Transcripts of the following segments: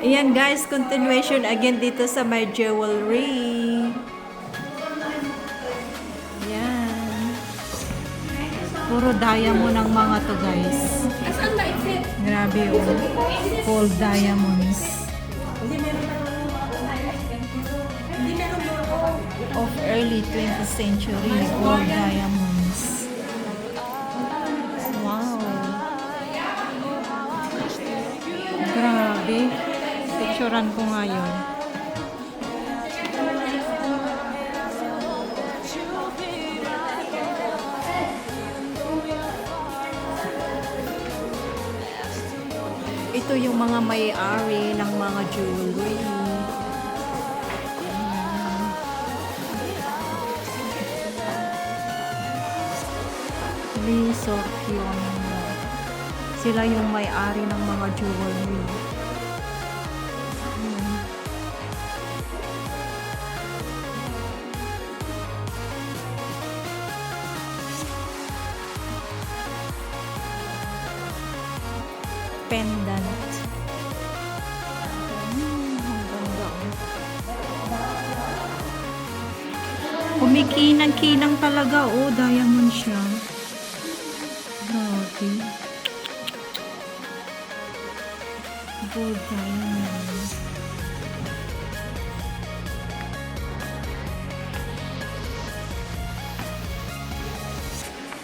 Ayan guys, continuation again dito sa my jewelry. Ayan. Puro diamond ang mga to guys. Grabe oh. Gold diamonds. Of early 20th century gold diamonds. Wow. Grabe. Picturean ko nga yun. Ito yung mga may-ari ng mga jewelry. Lee Sorkyun. Sila yung may-ari ng mga jewelry. Pendant. Ang ganda. Kumikinang-kinang talaga. Oh, diamond siya. Grabe. Gold diamond.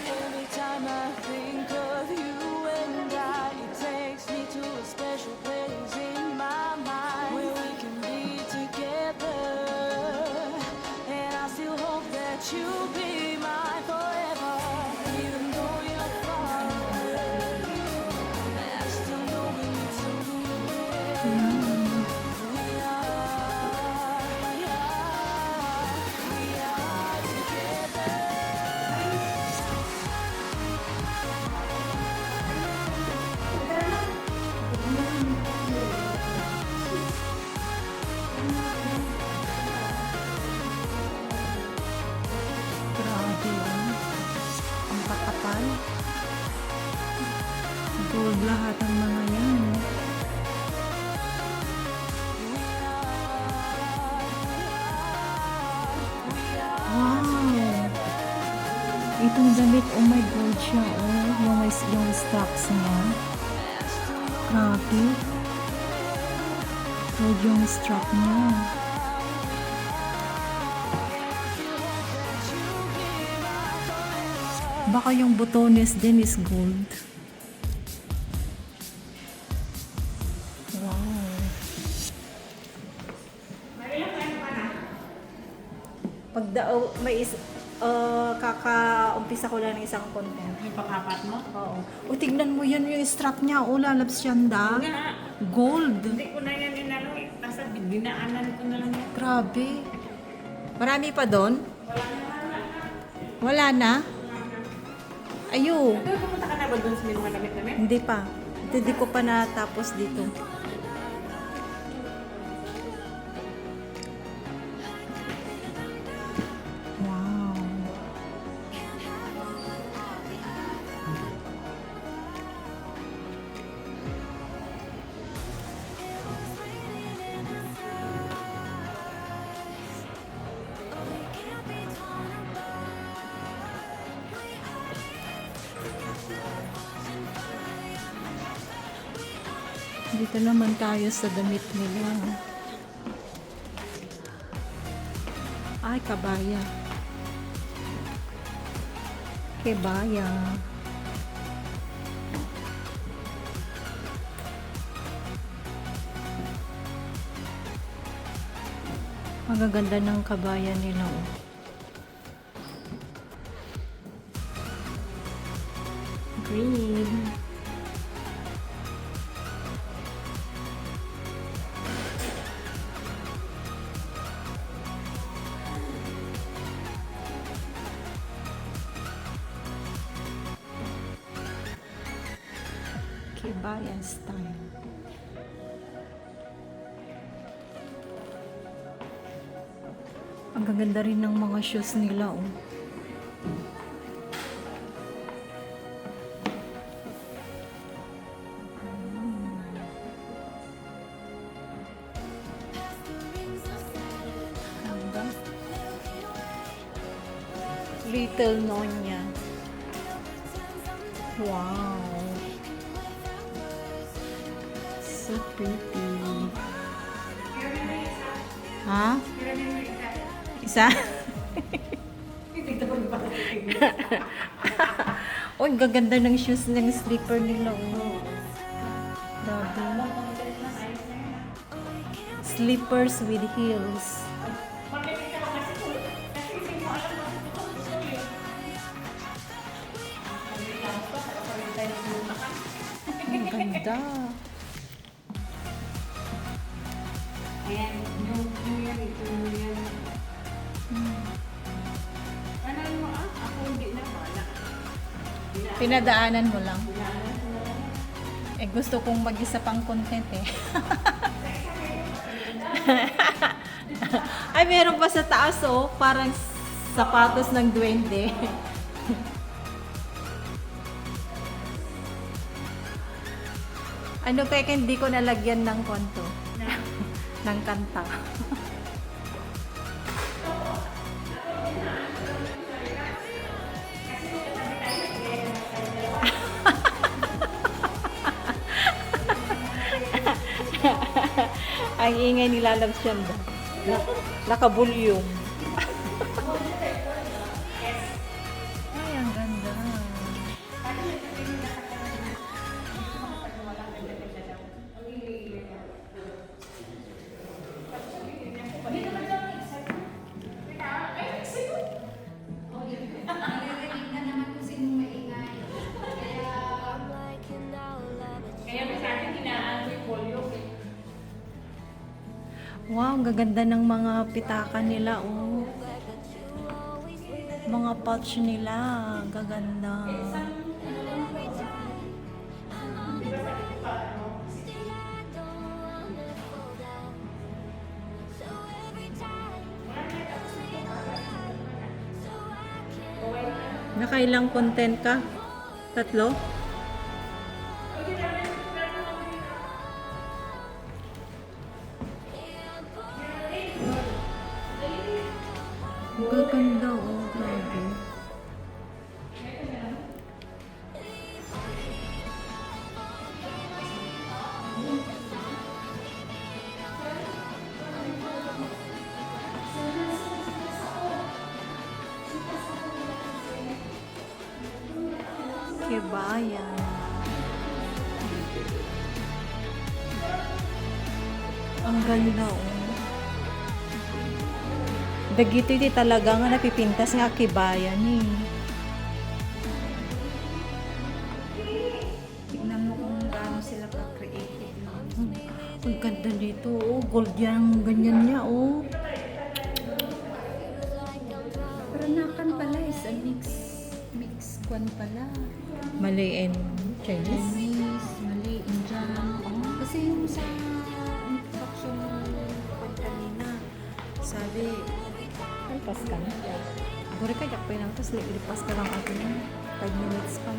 Every time I think of you and I, it takes me to a special place in my mind where we can be together. And I still hope that you'll be mine forever, even though you're far away. I still know we need to be there. We are together. Grabe yun. Ang kakapal. Gold lahat ang mga yan. Wow! Itong damit, oh my God siya, oh. Yung straps niya. Grabe. Gold yung strap niya. Baka yung butones din is gold. Wow. Pag kaka-umpisa ko lang ng isang content. Yung pang-apat mo? Oo. O, tignan mo yan yung strap niya. O, lalabs yan da. Nga. Gold. Hindi ko na yan inano eh. Nasa dinaanan ko na lang yan. Grabe. Marami pa doon? Wala na? Ayo. Ito, pumunta ka na ba doon sa may mga damit-damit? Hindi pa. Hindi ko pa natapos dito. Wow. Dito naman tayo sa damit nila. Ay, kabaya. Kebaya. Magaganda ng kabaya nila. Oh. Green. Kebaya style. Ang gaganda rin ng mga shoes nila, oh. Little Nonya. Wow. So pretty. Ha? Isa? Oh, ang gaganda ng shoes ng slipper nila. Oh. Grabe. Slippers with heels. Ang ganda. Ayan, yung yan, ito yan. Ano mo ako hindi na wala. Pinadaanan mo lang. Eh, gusto kong mag-isa pang content eh. Ay, meron pa sa taas oh. Parang sapatos ng duwende. Ano kaya hindi ko nalagyan ng konto? Ng kanta. Ang ingay nila lang siya ba? Nakabulyong. Ay, ang ganda. Kaya sa akin, hinaan ko yung polio. Wow, ang gaganda ng mga pitaka nila, oh. Mga pouch nila, gaganda. Nakailang content ka? 3? Gaganda, oh, grabe. Kebayan. Ang ganda, oh. Dagito iti talaga nga napipintas nga kibayan eh. Tignan mo kung gaano sila ka-creative. Ang ganda dito, oh. Gold yan, ganyan niya, oh. Peranakan pala is a mix kwan pala. Malay and Chinese. Chinese, Mali, Indian. Oh, kasi yung sa instruction kwan kanina, sabi, Lipas ka na. Guri ka, jakpay lang. Tapos lipas ka lang atin. 5 minutes pa.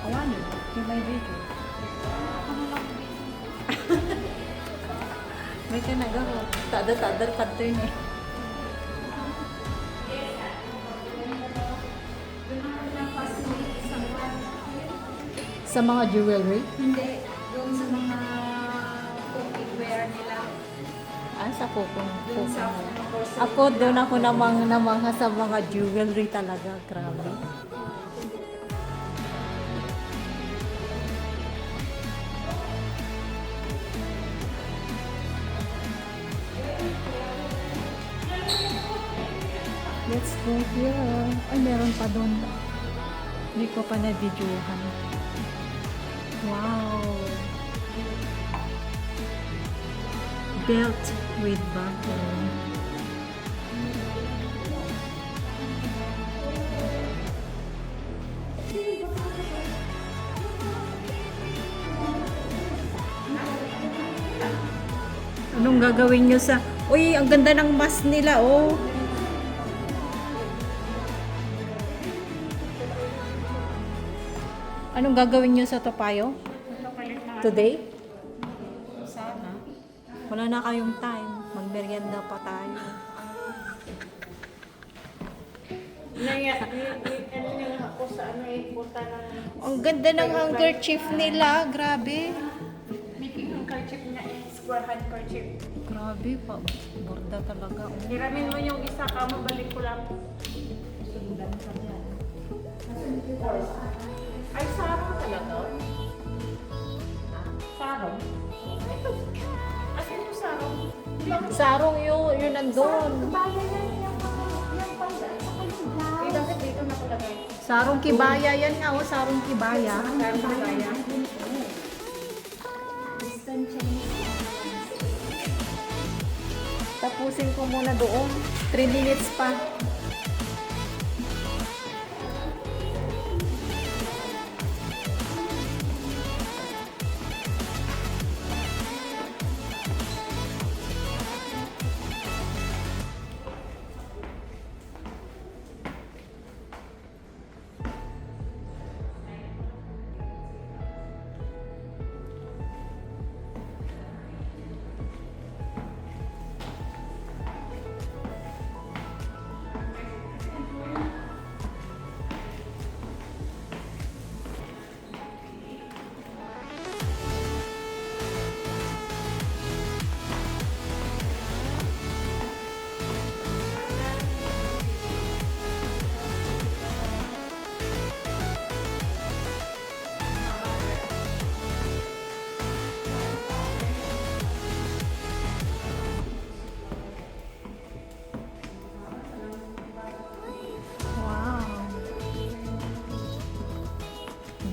Awanin. Yung may video. May ka na garo. Tada pattern eh. Sa mga jewelry? hindi, doon sa mga cookware nila. Ah, sa kukong. Doon sa grocery. Ako doon ako namangha sa mga jewelry talaga. Grabe. Let's go here. Ay, meron pa doon. Hindi ko pa na-videohan. Wow. Belt with buckle. Anong gagawin nyo sa... Uy, ang ganda ng mask nila, oh. Anong gagawin nyo sa Topayo? Today? Sana. Wala na kayong time. Magmerienda pa tayo. Ano niya ako sa ano punta ng Ang ganda ng handkerchief nila. Grabe. making handkerchief niya square handkerchief. Grabe pa. Borda talaga. Oh. Hiramin mo yung isa ka, mabalik ko lang. Ay, sarong talaga? Sarong? Ito. Asan yung sarong? Sarong yun nandun. Bayan yan, yung panda, saka yung blouse. Eh, bakit dito nakalagay? Sarong kibaya yan nga. Oh, sarong kibaya. Sarong na bayan? Tapusin ko muna doon. 3 minutes pa.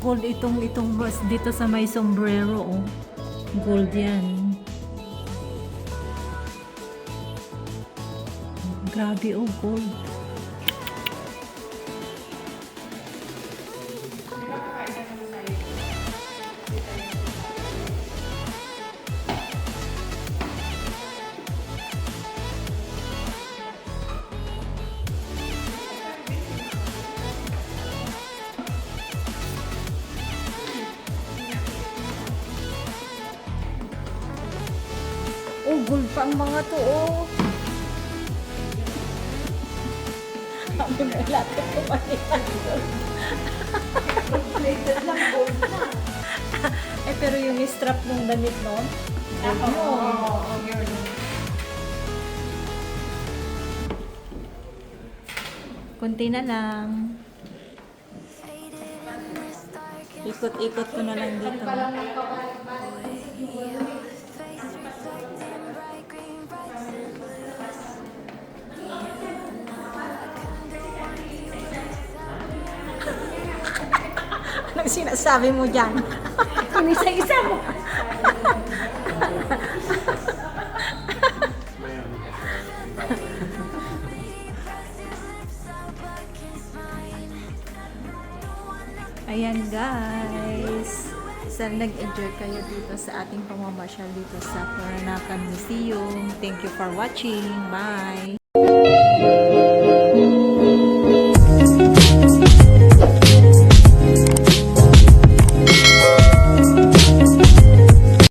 Gold itong bus dito sa may sombrero, oh. Gold yan. Grabe, oh, gold. Oh, gold pa ang mga to, oh. Sabi mo, lapit ko pa niya. Plated lang, gold na. Eh, pero yung strap ng damit, no? Oo, yun. Kunti na lang. Ikot-ikot ko na lang dito. Anong sinasabi mo dyan? Inisa-isa mo. Ayan guys. Sana nag-enjoy kayo dito sa ating pamamasyal dito sa Peranakan Museum. Thank you for watching. Bye!